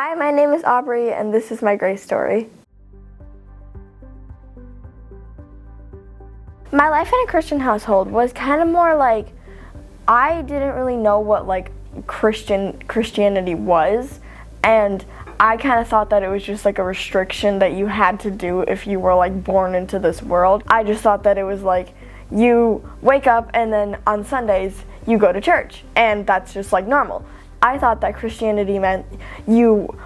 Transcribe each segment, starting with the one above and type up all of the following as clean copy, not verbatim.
Hi, my name is Aubrey, and this is my grace story. My life in a Christian household was kind of more like, I didn't really know what Christianity was, and I kind of thought that it was just like a restriction that you had to do if you were like born into this world. I just thought that it was like you wake up and then on Sundays you go to church, and that's just like normal. I thought that Christianity meant you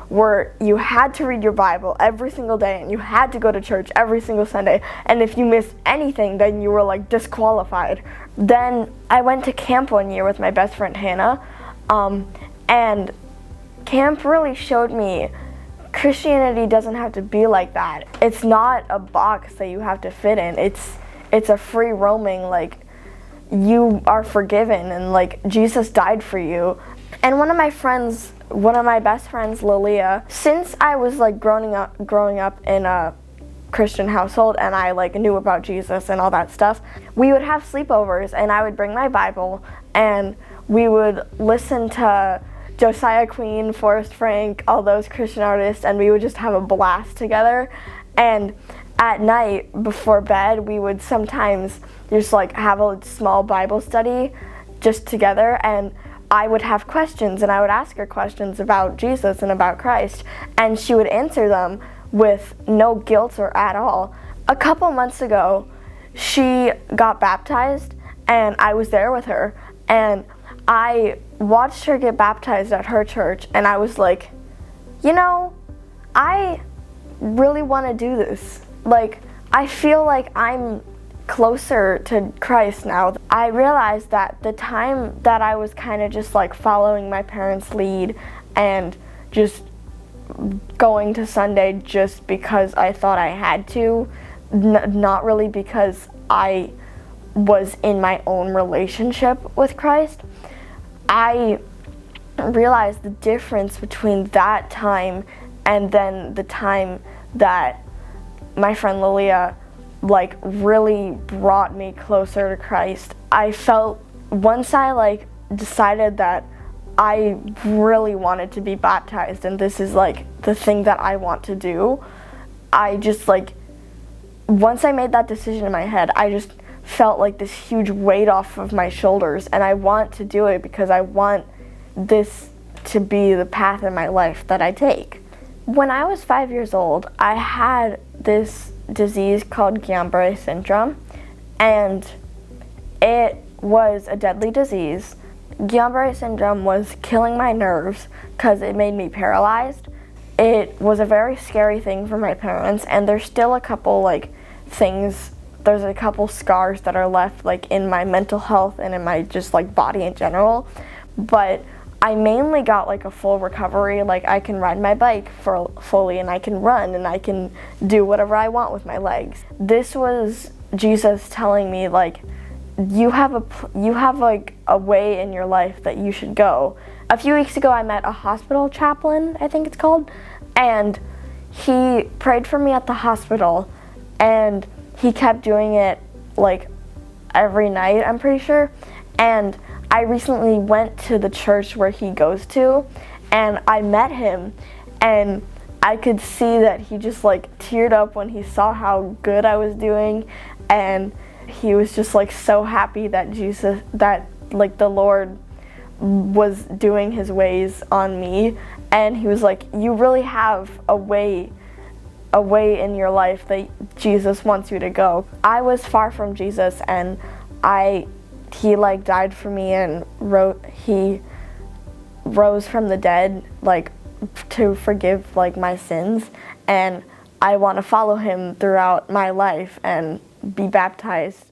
had to read your Bible every single day, and you had to go to church every single Sunday, and if you missed anything, then you were like disqualified. Then I went to camp one year with my best friend Hannah, and camp really showed me Christianity doesn't have to be like that. It's not a box that you have to fit in. It's a free roaming, like you are forgiven, and like Jesus died for you. And one of my best friends, Lilia, since I was like growing up in a Christian household and I like knew about Jesus and all that stuff, we would have sleepovers and I would bring my Bible and we would listen to Josiah Queen, Forrest Frank, all those Christian artists, and we would just have a blast together. And at night before bed, we would sometimes just like have a small Bible study just together, and I would have questions and I would ask her questions about Jesus and about Christ, and she would answer them with no guilt or at all. A couple months ago, she got baptized and I was there with her, and I watched her get baptized at her church, and I was like, you know, I really want to do this. Like, I feel like I'm closer to Christ now. I realized that the time that I was kind of just like following my parents' lead and just going to Sunday just because I thought I had to, not really because I was in my own relationship with Christ, I realized the difference between that time and then the time that my friend Lilia like really brought me closer to Christ. I felt once I like decided that I really wanted to be baptized and this is like the thing that I want to do, I just like, once I made that decision in my head, I just felt like this huge weight off of my shoulders, and I want to do it because I want this to be the path in my life that I take. When I was 5 years old, I had this disease called Aubrey syndrome, and it was a deadly disease. Aubrey syndrome was killing my nerves because it made me paralyzed. It was a very scary thing for my parents, and there's still a couple like things, there's a couple scars that are left like in my mental health and in my just like body in general, but I mainly got like a full recovery. Like I can ride my bike fully, and I can run, and I can do whatever I want with my legs. This was Jesus telling me like, you have like a way in your life that you should go. A few weeks ago I met a hospital chaplain, I think it's called, and he prayed for me at the hospital, and he kept doing it like every night, I'm pretty sure. And I recently went to the church where he goes to, and I met him, and I could see that he just like teared up when he saw how good I was doing, and he was just like so happy that the Lord was doing his ways on me, and he was like, you really have a way in your life that Jesus wants you to go. I was far from Jesus, and he like died for me, and he rose from the dead like to forgive like my sins, and I want to follow him throughout my life and be baptized.